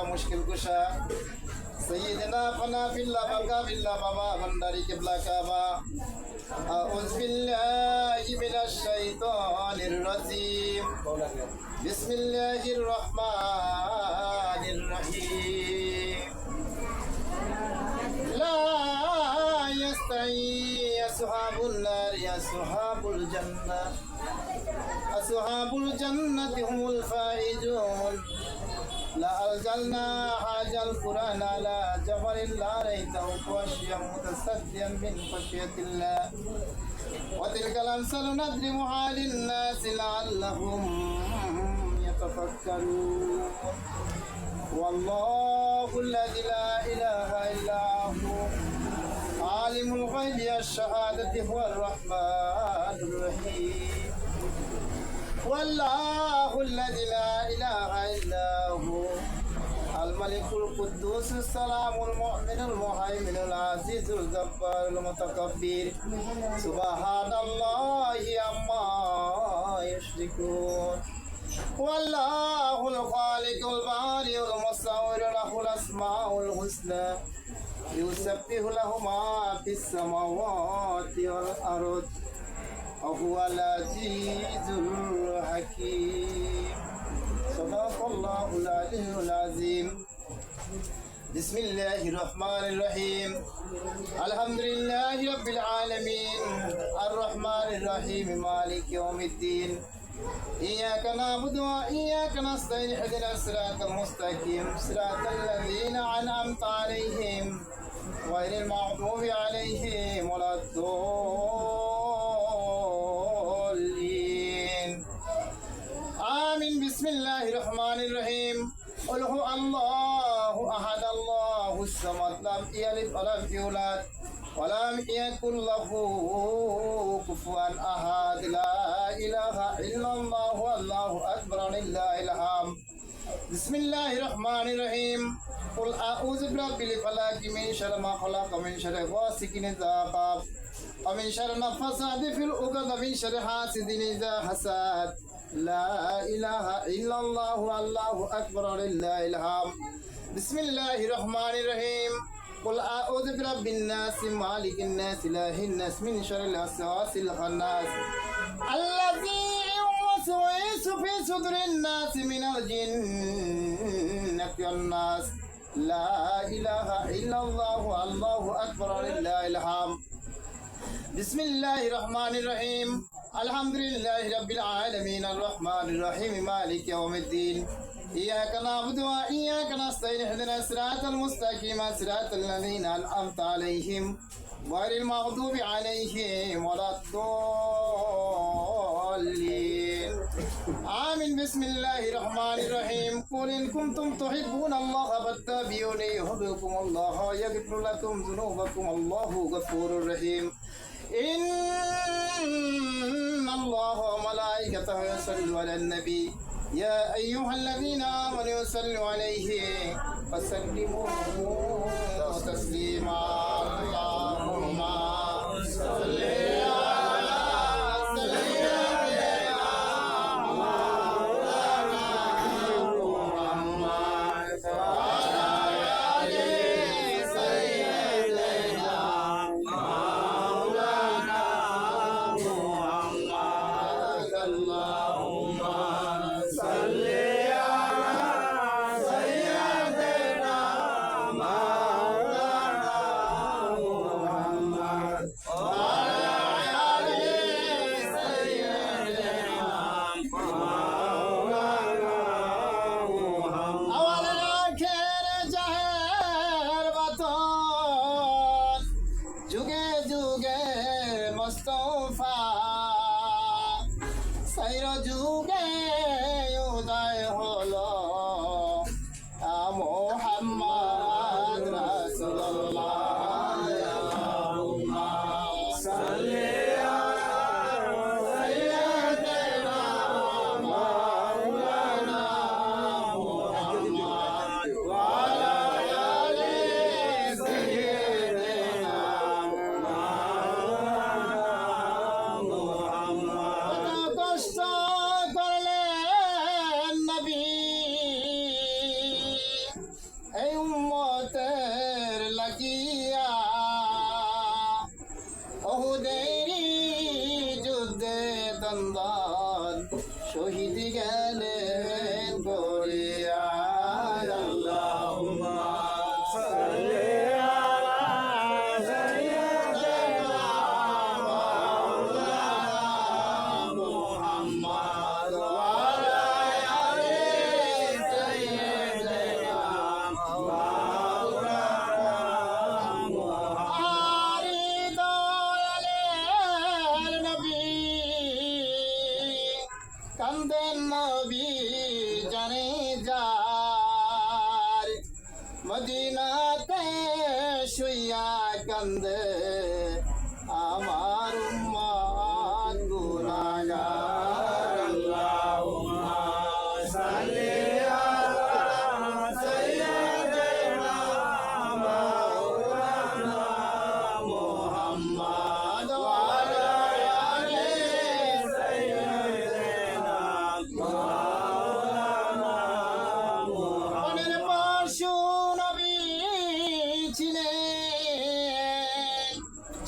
मुश्किल कुशा सैयदना फना फिल्ला बका फिल्ला बाबा भंडारी किबला काबा अऊज़ु बिल्लाहि मिनश शैतानिर रजीम बिस्मिल्लाहिर रहमानिर रहीम ला यस्तई अस्हाबुन नार अस्हाबुल जन्नति हुमुल फाइजून لأنزلنا هذا القرآن على جبل لا رأيته خاشعا متصدعا من خشية الله وتلك الأمثال نضربها للناس لعلهم يتفكرون والله الذي لا إله إلا هو عالم الغيب والشهادة هو الرحمن الرحيم والله الذي لا إله إلا هو الملك القدوس السلام المؤمن المهيمن العزيز الجبار المتكبر سبحان الله عما يشركون والله الخالق البارئ المصور له الأسماء الحسنى يسبح له ما في السماوات والأرض وهو العزيز الحكيم صدق الله العلي العظيم بسم الله الرحمن الرحيم الحمد لله رب العالمين الرحمن الرحيم مالك يوم الدين إياك نعبد وإياك نستعين اهدنا الصراط المستقيم صراط الذين أنعمت عليهم غير المغضوب عليهم ولا الضالين آمين بسم الله الرحمن الرحيم قل هو الله أحد الله الصمد لم يلد ولم يولد ولم يكن له كفوا أحد لا إله إلا الله والله أكبر لله الحمد بسم الله الرحمن الرحيم قل أعوذ برب الفلق من شر ما خلق من شر غاسق إذا وقب ومن شر النفاثات في العقد من شر حاسد إذا حسد لا إله إلا الله والله أكبر لله الحمد بسم الله الرحمن الرحيم قل أعوذ برب الناس مالك الناس إله الناس من شر الوسواس الخناس الذي يوسوس في صدور الناس من الجنة والناس لا إله إلا الله والله أكبر لله الحمد بسم الله الرحمن الرحيم الحمد لله رب العالمين الرحمن الرحيم مالك يوم الدين إياك نعبد وإياك نستعين اهدنا الصراط المستقيم صراط الذين أنعمت عليهم غير المغضوب عليهم ولا الضالين آمين بسم الله الرحمن الرحيم قل إن كنتم تحبون الله فاتبعوني يحببكم الله ويغفر لكم ذنوبكم الله غفور رحيم إن الله وملائكته يصلون على النبي يا أيها الذين آمنوا صلوا عليه وسلموا تسليما اللهم صل على سيدنا مولانا محمد وعلى آل سيدنا مولانا محمد اللهم صل على سيدنا مولانا মদিনাতে শুইয়া কান্দে আমার উম্মত গুনাহগার আল্লাহুম্মা সাল্লি আলা সাইয়্যিদিনা মাওলানা মুহাম্মদ ওয়া আলা আলি সাইয়্যিদিনা মাওলানা মুহাম্মদ পশু নবী ছিলেন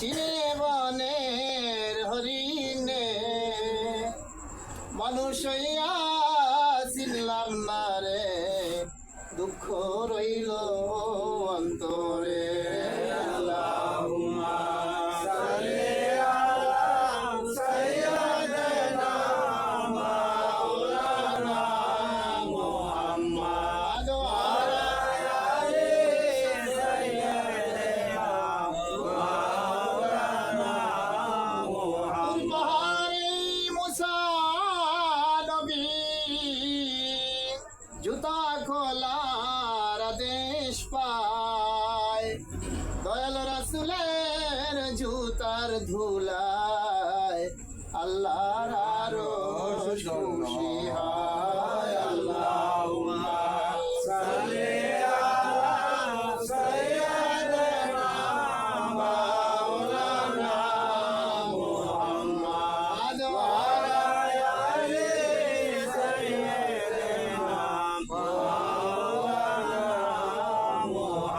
চিনে বনের হরিণে মানুষ হইয়া চিনলাম না রে দুঃখ রইল অন্তরে আল্লাহুম্মা সাল্লি আলা সাইয়্যিদিনা মাওলানা মুহাম্মদ ওয়া আলা আলি সাইয়্যিদিনা মাওলানা মুহাম্মদ পাহাড়ি মুসা নবী জুতা খোলার আদেশ পায় দয়াল রাসূলের জুতার ধুলায় আল্লাহর আরশ খুশি হয় আল্লাহুম্মা সাল্লি আলা সাইয়্যিদিনা মাওলানা মুহাম্মদ ওয়া আলা আলি সাইয়্যিদিনা মাওলানা মুহাম্মদ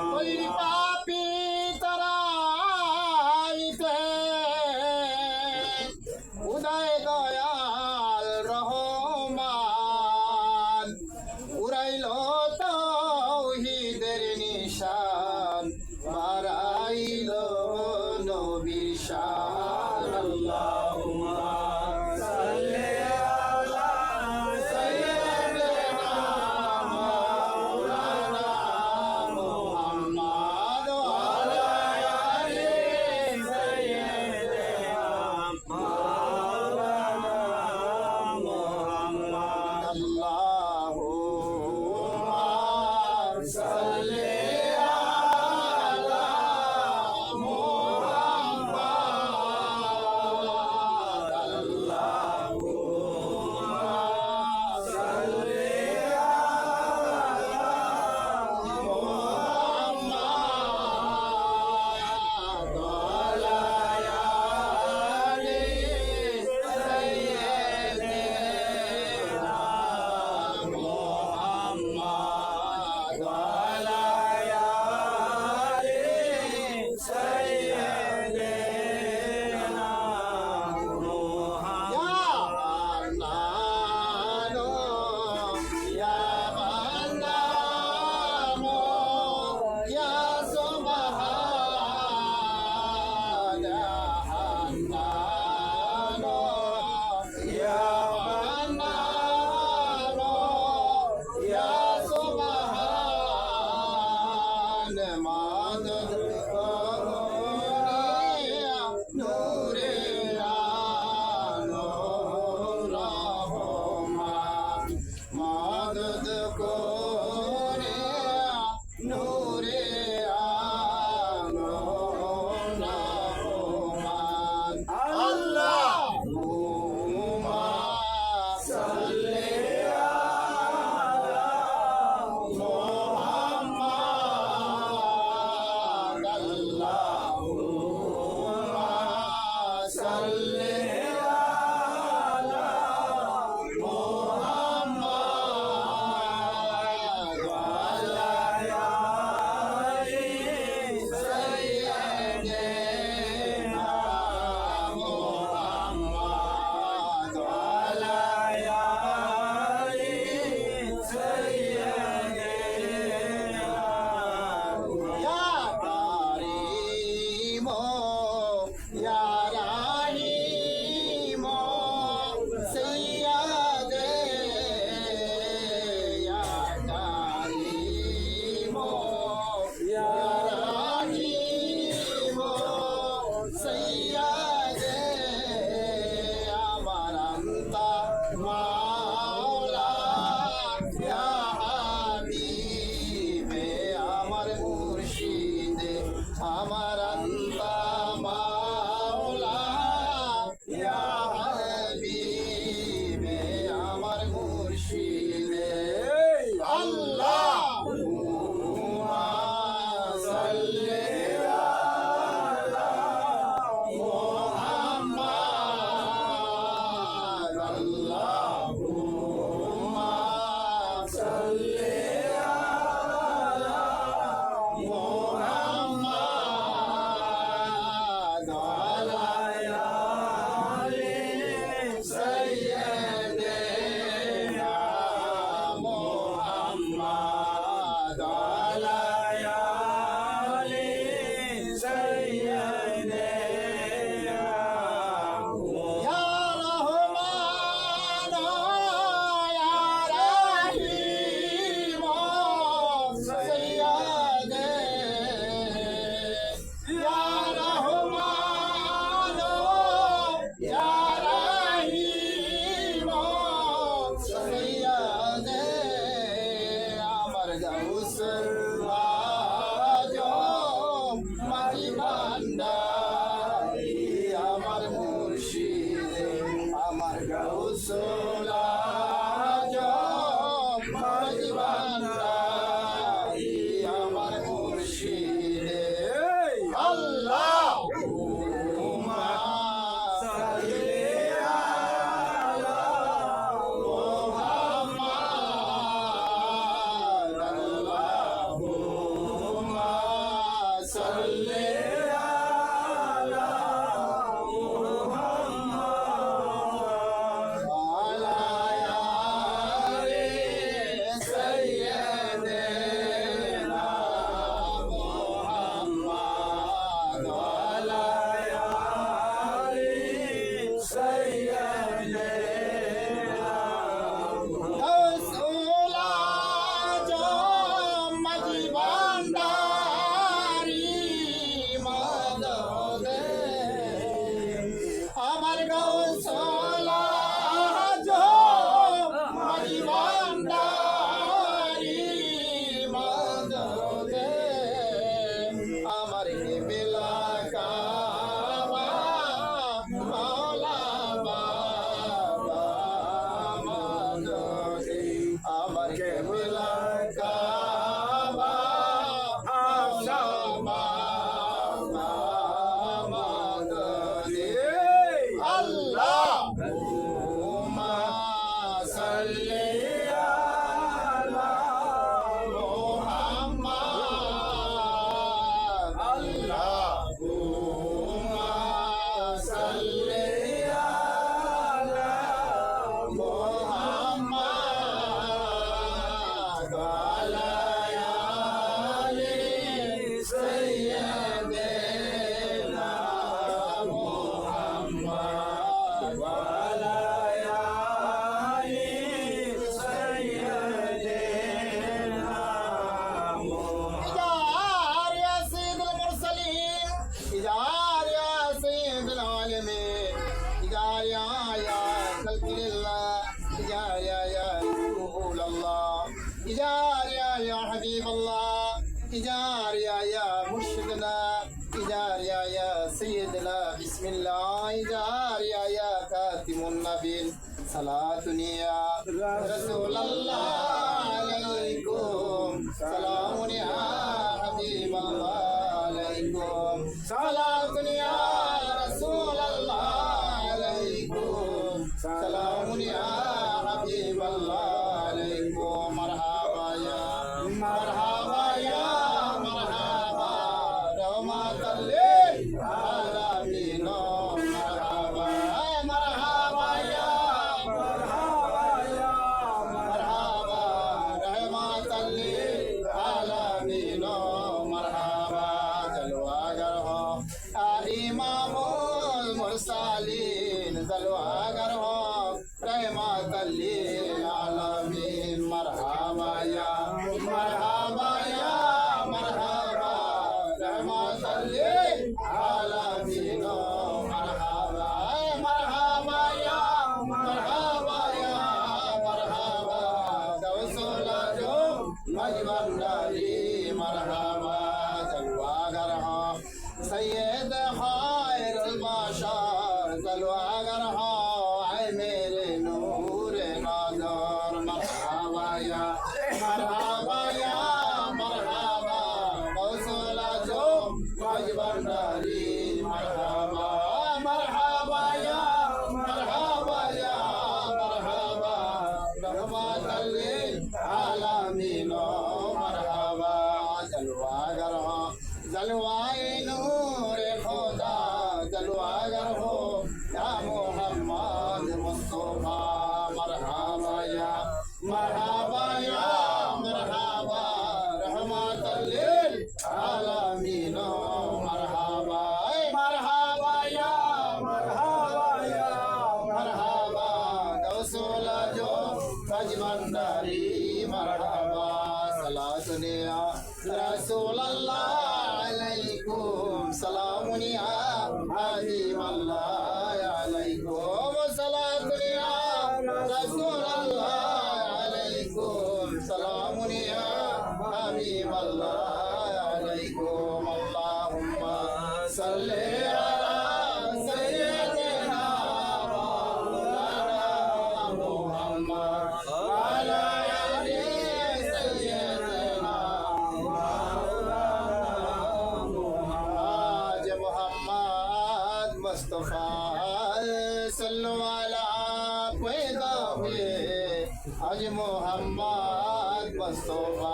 গাউসুল আজম মাঝি ভান্ডারী আমার মুর্শিদে আমার গাউসুল আজম মাঝি ভান্ডারী আমার মুর্শিদে আল্লাহুম্মা সাল্লি আলা মুহাম্মাদ আল্লাহুম্মা সাল্লি আলা মুহাম্মাদ ওয়ালা আলি সাইয়্যিদিনা মুহাম্মাদ ওয়ালা আলি সাইয়্যিদিনা গাউসুল আজম মাঝি ভান্ডারী মাদদে আমার গাউসুল আজম মাঝি ভান্ডারী মাদদে আমার কিবলা কাবা মাওলা বাবা মাদদে আমার কিবলা কাবা মাওলা বাবা মাদদে আল্লাহুম্মা সাল্লি আলা মুহাম্মাদ আল্লাহুম্মা সাল্লি আলা মুহাম্মাদ ওয়ালা আলি সাইয়্যিদিনা মুহাম্মাদ ওয়ালা আলি সাইয়্যিদিনা ইজার ইয়া সাইয়্যিদুল মুরসালিন ইজার ইয়া সাইয়্যিদুল আলামিন ইজার ইয়া খালকিল্লাহ ইজার ইয়া রাসূলুল্লাহ ইজার ইয়া হাবিবাল্লাহ ইজার ইয়া মুর্শিদনা ইজার ইয়া সাইয়্যিদনা বিসমিল্লাহ ইজার ইয়া খাতিমুন নবিয়্যিন সালাতুন ইয়া রাসূলুল্লাহ আলাইকুম সালামুন ইয়া হাবিবাল্লাহ আলাইকুম সালাতুন ইয়া রাসূলুল্লাহ আলাইকুম সালামুন ইয়া হাবিবাল্লাহ আলাইকুম মারহাবা ইয়া মারহাবা রহমাতাল লিল আলামিন মারহাবা ইয়া মারহাবা রহমাতাল লিল আলামিন মারহাবা জলওয়াগার হো ইমামুল মুরসালিন জলওয়াগার হো রহমাতাল লিল আলামিন মারহাবা ইয়া মারহাবা রহমাতাল লিল আলামিন মারহাবা ইয়া মারহাবা গাউসুল আজম মাঝি ভান্ডারী মারহাবা জলওয়াগার হো সৈয়দ খায়রুল বাশার জলওয়াগার হো আয় মেরে নূর নজর মারহাবা ইয়া গাউসুল আজম মাঝি ভান্ডারী মারহাবা ইয়া রহমাতাল লিল আলামিন মারহাবা জলওয়াগার হো জলওয়ায়ে নূরে খোদা জলওয়াগার হো ইয়া মুহাম্মদ মুস্তাফা মারহাবা ইয়া রহমাতাল লিল আলামিন মারহাবা ইয়া গাউসুল আজম মাঝি ভান্ডারী মারহাবা সালাতুন ইয়া রাসূলুল্লাহ আলাইকুম সালামুন ইয়া হাবিবাল্লাহ আলাইকুম সালাতুন ইয়া রাসূলুল্লাহ আলাইকুম সালামুন ইয়া إبراهيم الله عليكم اللهم صل على سيدنا مولانا محمد وعلى آل سيدنا مولانا محمد محمد مصطفى صلوا على पैदा हुए आज मोहम्मद मुस्तफा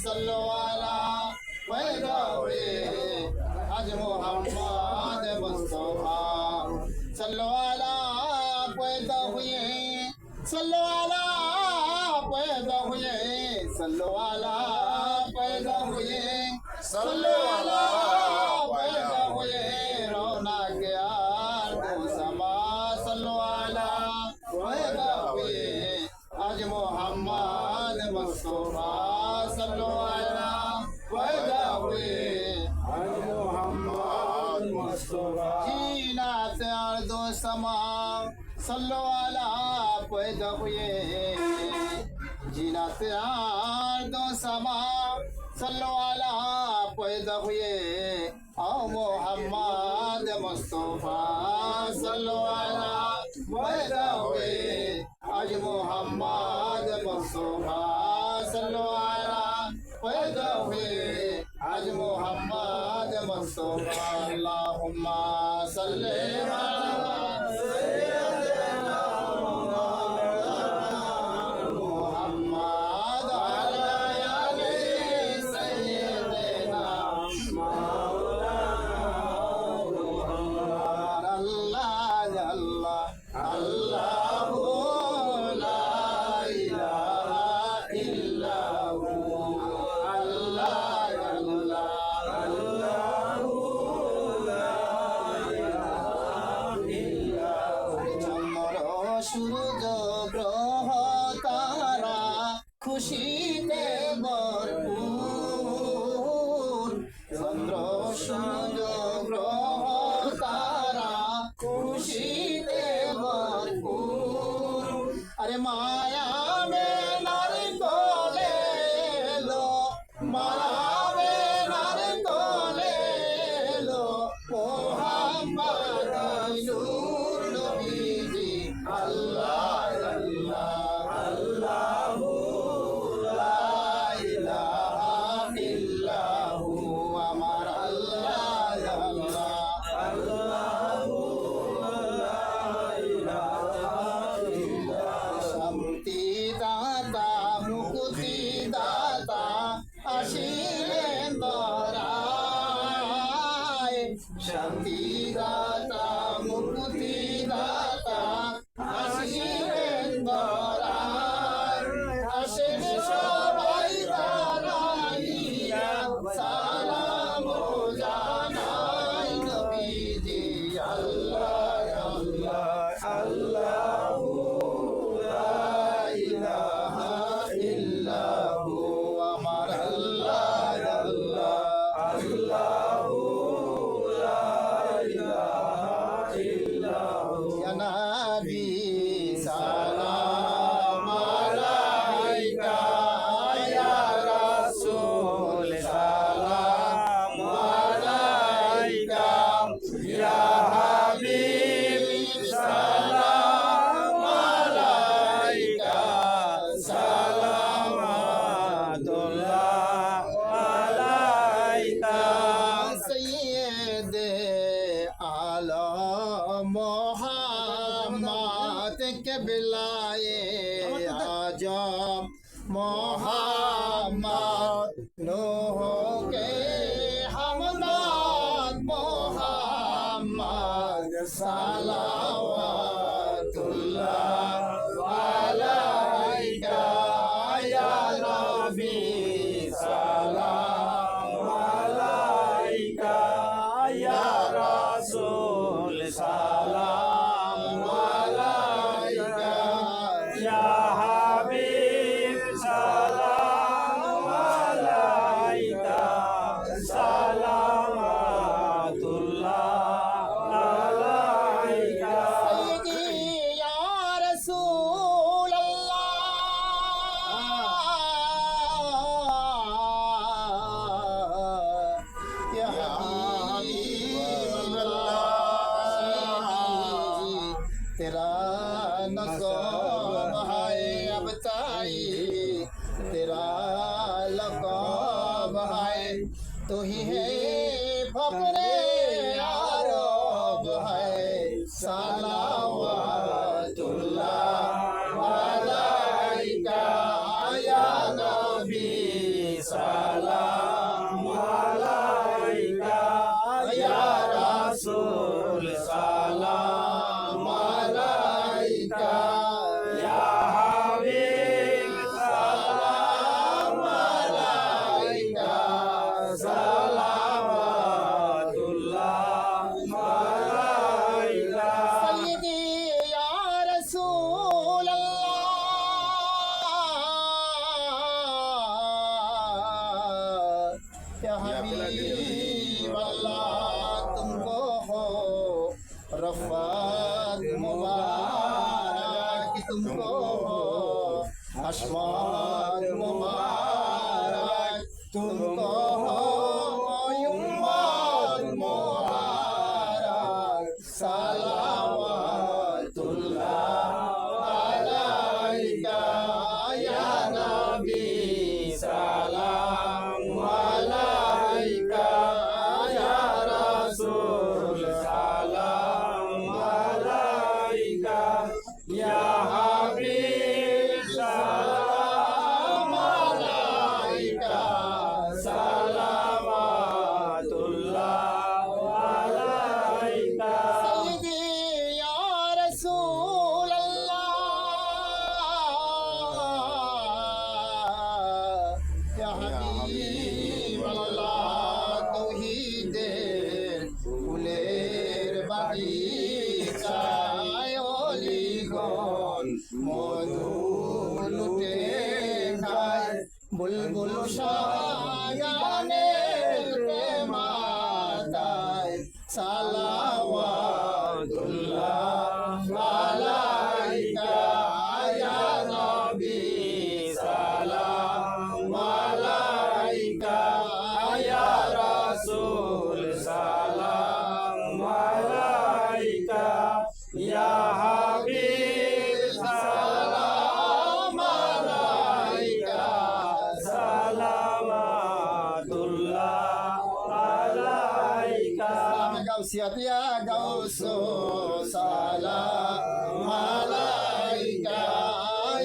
सल्लल्लाहु अलैहि पैदा हुए आज मोहम्मद मुस्तफा सल्लल्लाहु अलैहि पैदा हुए सल्लल्लाहु अलैहि पैदा हुए सल्लल्लाहु अलैहि पैदा हुए सल्लल्लाहु अलैहि पैदा हुए रोना गया समा सल्लल्लाहु अलैहि आज मोहम्मद मुस्तफा सल्लल्लाहु अलैहि पैदा हुए आज मोहम्मद मुस्तफा जीना त्यार दो समा सल्लल्लाहु अलैहि पैदा हुए जीना त्यार दो समा सल्लल्लाहु अलैहि पैदा हुए ओ मोहम्मद मुस्तफा सल्लल्लाहु अलैहि पैदा हुए आज मोहम्मद मुस्तफा सल्लल्लाहु अलैहि पैदा हुए आज मोहम्मद मुस्तफा अल्लाहुम्मा सल्ली अला सय्यिदना मुहम्मद अला आलि सय्यिदना मौलाना मुहम्मद अल्लाह अल्लाह अल्लाहु সূর্য গ্রহ তারা খুশিতে ভরপুর চন্দ্র সূর্য গ্রহ তারা খুশিতে ভরপুর আরে মায়া মেলার কোলে এলো মায়া মেলার কোলে এলো মোহাম্মদ নূর নবীজি আল্লাহ আল্লাহ আল্লাহু লা ইলাহা ইল্লাহু আমার আল্লাহ আল্লাহ আল্লাহু লা ইলাহা ইল্লাহু শান্তি দাতা মুক্তি দাতা আসিলেন ধরায় শান্তি দাতা মুক্তি দাতা আসিলেন ধরায় আসেন সবাই দাঁড়াইয়া সালাম জানাই নবীজি আল্লাহ আল্লাহ আল্লাহু লা ইলাহা ইল্লাহু আমার আল্লাহ আল্লাহ আল্লাহু লা ইলাহা ইল্লাহু ইয়া নবী সালাম আলাইকা ইয়া রাসূল সালাম আলাইকা ইয়া হাবিব সালাম আলাইকা সালামাতুল্লাহ আলাইকা সৈয়দে আলম মোহাম্মদ কেবলায়ে আজম মোহাম্মদ নূহ কে হামদাত মোহাম্মদ সালাওয়াতুল্লাহ আলাইকা ইয়া নবী সালাম আলাইকা ইয়া রাসূল সালাম আলাইকা ইয়া হাবিব সালাম तू ही है फकरे आरब है सलावतुल्लाह अलैका या नबी सलाम अलैका या रसूल सलाम अलैका या हबीब सलाम अलैका सलावतुल्लाह अलैका सय्यदी या रसूल अल्लाह या हबीब अल्लाह तुमको हो रफ़ात मुबारक तुमको हो हशमत मुबारक तुमको हो उम्मत मुबारक सलावतुल्लाह अलैका या नबी सलाम अलैका या रसूल सलाम अलैका या हबीब सलाम अलैका सलावतुल्लाह अलैका सय्यदी या रसूल अल्लाह या हबीब अल्लाह तौहीদের ফুলের বাগিচায় অলিগণ মধু লুটে খায় বুলবুল শায়ানের প্রেমাতায় সালাওয়াতুল্লাহ আলাইকা ইয়া নবী সালাম আলাইকা ইয়া রাসূল সালাম আলাইকা ইয়া হাবিব সালাম আলাইকা সালাওয়াতুল্লাহ আলাইকা গাউসিয়াত ইয়া গাউসু সালাম আলাইকা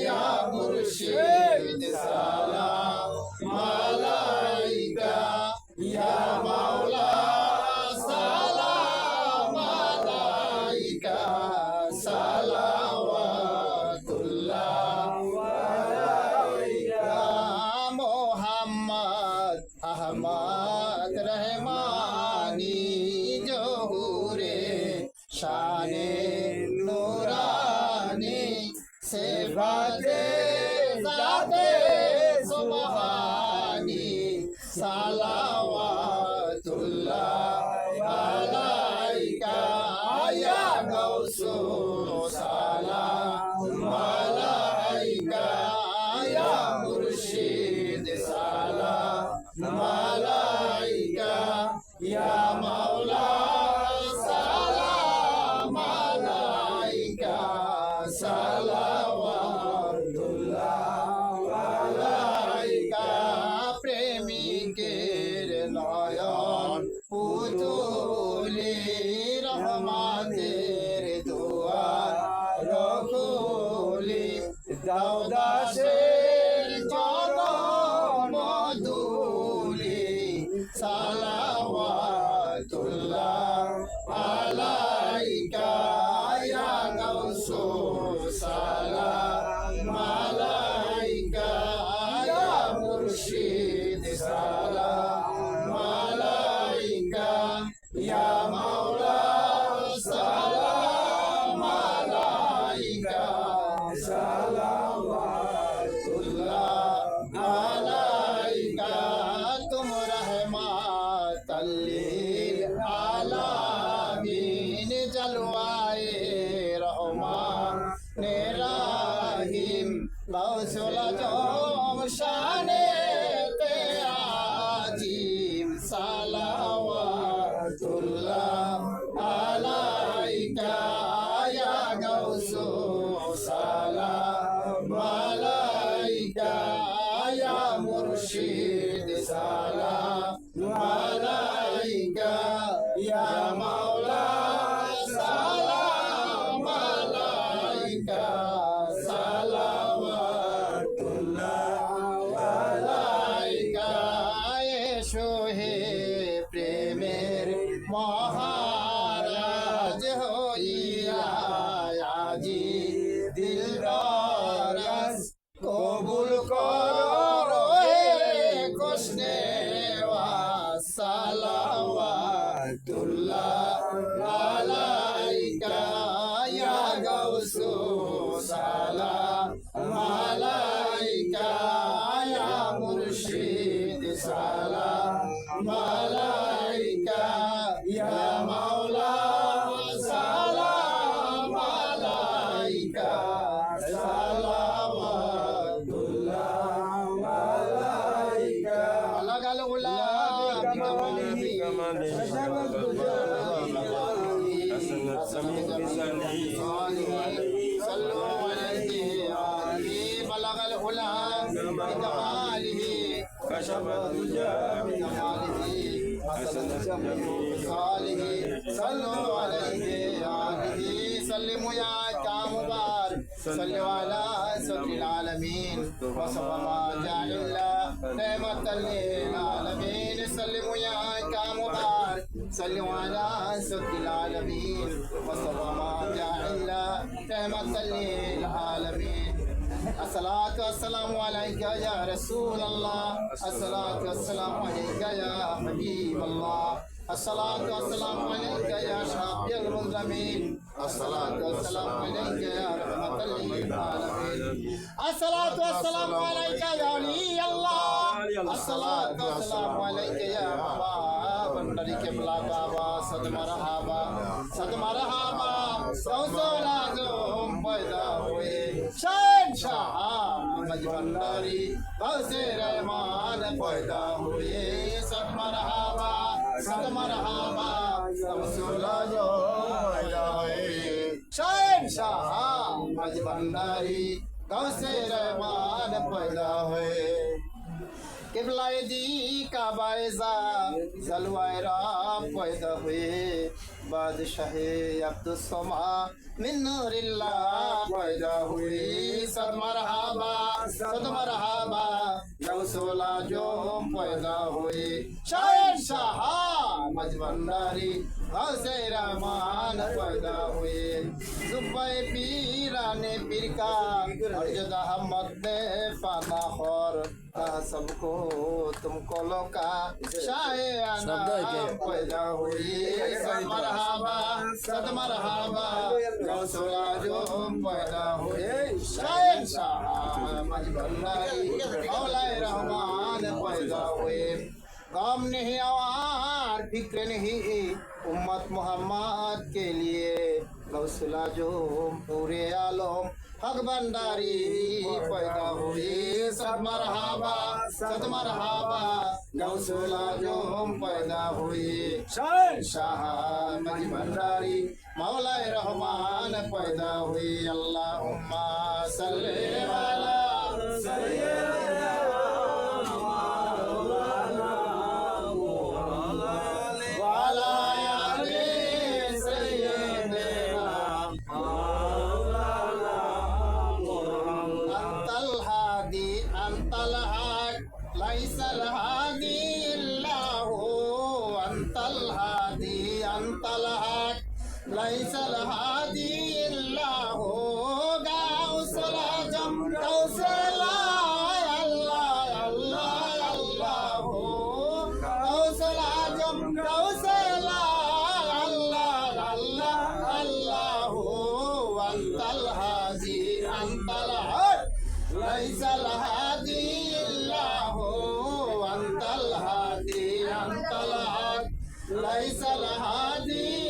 ইয়া মুর্শিদ সালাম আলাইকা ইয়া মাওলা সালাম আলাইকা সালাওয়াতুল্লাহ আলাইকা মোহাম্মদ আহমদ রহমানি জহুরে শানে নুরানি সিফাতে জাতে সুবহানি সালাওয়াতুল্লাহ আলাইকা ইয়া গাউসু সালাম আলাইকা ইয়া মুর্শিদ সালাম আলাইকা ইয়া মাওলা সালাম আলাইকা সালাওয়াতুল্লাহ আলাইকা প্রেমিকের নয়ন পুতুলি রহমাতের দুয়ার রখুলি দাউদাসের চরণ মধুলি সালাওয়াতুল্লাহ আলাইকা ইয়া গাউসু সালাম আলাইকা ইয়া মুর্শিদ সালাম আলাইকা ইয়া মাওলা সালাম আলাইকা সালাওয়াতুল্লাহ আলাইকা তুম রহমাতাল লিল আলামিন জলওয়ায়ে রহমান রাহিম গাউসুল আজম শানে তে আজিম সালাওয়াতুল্লাহ আলাইকা ইয়া গাউসু সালাম আলাইকা ইয়া মুর্শিদ সালাম عليك يا مولاي سلام عليك صلوات الله عليك يشو হে প্রেমের মহারাজ হইয়া আজি দিল রস কবুল করো হে কৃষ্ণে সালাওয়াতুল্লাহ আলাইকা ইয়া গাউসু সালাম আলাইকা ইয়া মুর্শিদ সালাম আলাইকা ইয়া মাওলা সালাম আলাইকা সালাওয়াতুল্লাহ আলাইকা লাগাল উলা بلغ العلا بكماله كشف الدجى بكماله حسن صالح صلوا عليه آله سلموا يا كامبار صلوا على سر العالمين وصف ما جعل الله نعمة للعالمين سلموا يا كامبار صلوا على سر العالمين وصف ما جعل الله نعمة للعالمين الصلاة والسلام عليك يا رسول الله الصلاة والسلام عليك يا حبيب الله الصلاة والسلام عليك يا شافي المظلمين الصلاة والسلام عليك يا رحمة للعالمين الصلاة والسلام عليك يا ولي الله الصلاة والسلام عليك يا بابا بندری کے بلا بابا صد مرحبا سوزول آزم پیدا ہوئے شہنشاہ احمد بندری غوث رحمان پیدا ہوئے صد مرحبا سوزول آزم پیدا ہوئے شہنشاہ احمد بندری غوث رحمان پیدا ہوئے किबलाए दी काबायजा जलवायरा पैदा हुए बादशाहे अब्दुस्समा मिन नूरिल्लाह पैदा हुए सद मरहबा गौसुल आजम पैदा हुए शहंशाह मजबंदारी गौसे रहमान पैदा हुए जुब्बे पीराने पीर का अर्जद अहमद ने पाना खौर सबको तुमको लोका शाहे आना पैदा हुई सद मरहबा गौसुल आजम पैदा हुए शहंशाह मजबंदारी मौलाए रहमान पैदा हुए गम नहीं आवार फिक्र नहीं उम्मत मोहम्मद के लिए गौसुल आजम पूरे आलम हक भंडारी पैदा हुई सद मरहबा गौसुल आजम पैदा हुई शहंशाह मज भंडारी मौलाए रहमान पैदा हुई अल्लाहुम्मा सल्ली अला सय्यिदना ليس الهادي إلا هو غوث الأعظم غوث الله الله غوث الأعظم غوث الله أنت الهادي أنت الحق ليس الهادي إلا هو أنت الهادي أنت الحق ليس الهادي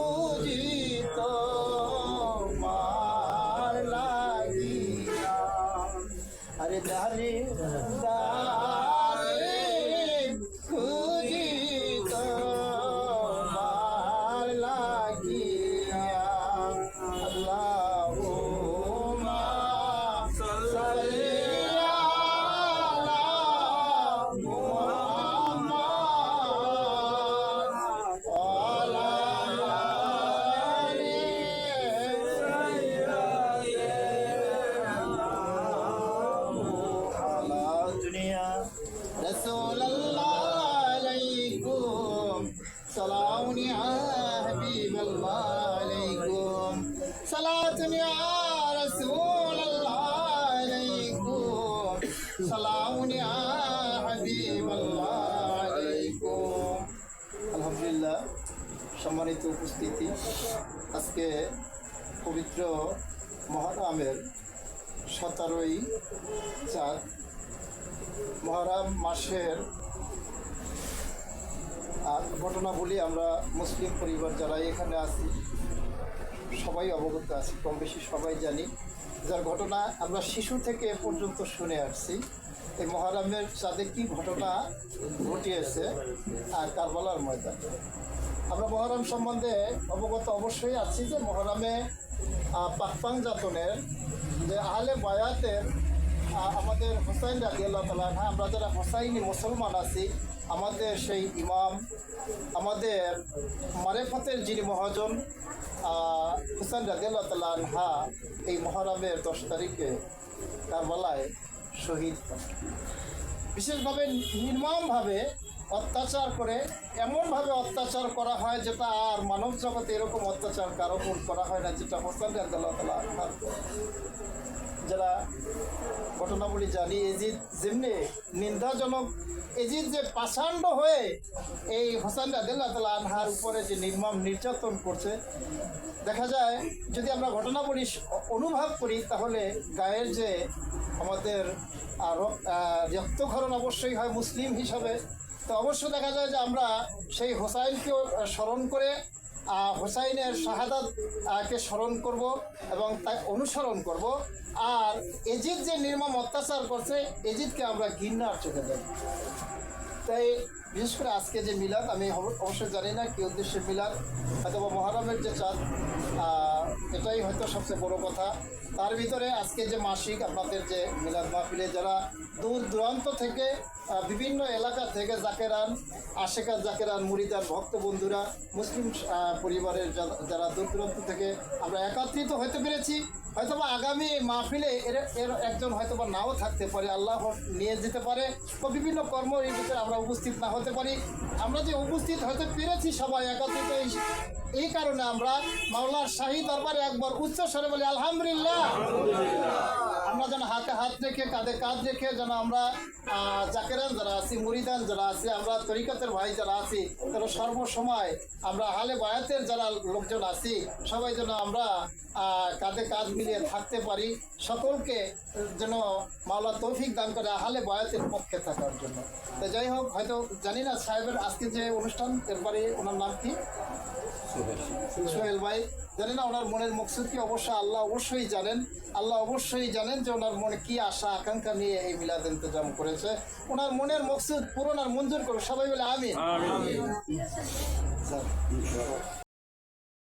খুঁজি তোমার লাগিয়া আরে দারে দারে খুঁজি তোমার লাগিয়া আল্লাহুম্মা সাল্লি رسول الله عليكم سلام يا حبيب الله عليكم صلاة يا رسول الله عليكم سلام يا حبيب الله عليكم আলহামদুলিল্লাহ সম্মানিত উপস্থিতি আজকে পবিত্র মহরমের 17ই চাঁদ মহরম মাসের ঘটনাগুলি আমরা মুসলিম পরিবার যারা এখানে আছি সবাই অবগত আছি, কম বেশি সবাই জানি, যার ঘটনা আমরা শিশু থেকে পর্যন্ত শুনে আসছি। এই মহরমের চাঁদে কী ঘটনা ঘটিয়েছে আর কারবালার ময়দানে আমরা মহরম সম্বন্ধে অবগত অবশ্যই আছি যে মহরমে পাকপাং জাতনের যে আহলে বায়াতের আমাদের হোসাইন রাদিয়াল্লাহু তাআলা আনহু, আমরা যারা হোসাইনি মুসলমান আছি, আমাদের সেই ইমাম, আমাদের মারেফতের যিনি মহাজন হোসাইন রাদিয়াল্লাহু তাআলা আনহা এই মহরমের 10 তারিখে কারবালায় শহীদ হন। বিশেষভাবে নির্মমভাবে অত্যাচার করে, এমনভাবে অত্যাচার করা হয় যেটা আর মানব জগতে এরকম অত্যাচার কারো উপর করা হয় না, যেটা হোসাইন রাদিয়াল্লাহু তাআলা আনহার। যারা ঘটনাবলী জানি, এজিদ যেমনি নিন্দাজনক, এজিদ যে পাষাণ্ড হয়ে এই হোসেন রাদিয়াল্লাহু তাআলা আনহার উপরে যে নির্মম নির্যাতন করছে, দেখা যায় যদি আমরা ঘটনাবলী অনুভব করি তাহলে গায়ের যে আমাদের রক্তক্ষরণ অবশ্যই হয় মুসলিম হিসাবে। তো অবশ্য দেখা যায় যে আমরা সেই হোসাইনকেও স্মরণ করে হোসাইনের শাহাদাতকে স্মরণ করব এবং তাই অনুসরণ করব। আর এজিদ যে নির্মম অত্যাচার করছে, এজিদকে আমরা ঘৃণার চোখে দেখব। তাই বিশেষ করে আজকে যে মিলাদ, আমি অবশ্যই জানি না কী উদ্দেশ্যে মিলাদ, হয়তো বা মহরমের যে চাঁদ, এটাই হয়তো সবচেয়ে বড় কথা। তার ভিতরে আজকে যে মাসিক আপনাদের যে মিলাদ মাহফিলে যারা দূর দূরান্ত থেকে, বিভিন্ন এলাকা থেকে জাকেরান, আশেকার জাকেরান, মুরিদান, ভক্ত বন্ধুরা, মুসলিম পরিবারের যারা দূর দূরান্ত থেকে আমরা একত্রিত হতে পেরেছি। হয়তোবা আগামী মাহফিলে এর একজন হয়তোবা নাও থাকতে পারে, আল্লাহ নিয়ে যেতে পারে, বা বিভিন্ন কর্ম এই ভিতরে আমরা উপস্থিত না হতে পারি। আমরা যে উপস্থিত হতে পেরেছি সবাই একত্রিত, এই কারণে আমরা মাওলার শাহী দরবারে একবার উচ্চ স্বরে বলি আলহামদুলিল্লাহ। আমরা যেন হাতে হাত রেখে, কাঁধে কাঁধ রেখে যেন আমরা জাকেরান যারা আছি, মুরিদান যারা আছি, আমরা তরিকতের ভাই যারা আছি, তারা সর্বসময় আমরা আহলে বায়াতের যারা লোকজন আছি, সবাই যেন আমরা কাঁধে কাঁধ মিলিয়ে থাকতে পারি। সকলকে যেন মাওলা তৌফিক দান করে আহলে বায়াতের পক্ষে থাকার জন্য। তো যাই হোক, হয়তো জানি না সাহেবের আজকে যে অনুষ্ঠান, এরপরে ওনার নাম কি? সোহেল ভাই। জানি না ওনার মনের মকসুদ কি, আল্লাহ অবশ্যই জানেন। আল্লাহ অবশ্যই জানেন যে ওনার মনে কি আশা আকাঙ্ক্ষা নিয়ে এই মিলাদ ইন্তজাম করেছে। ওনার মনের মকসুদ পূরণ আর মঞ্জুর করুন, সবাই বলে আমিন।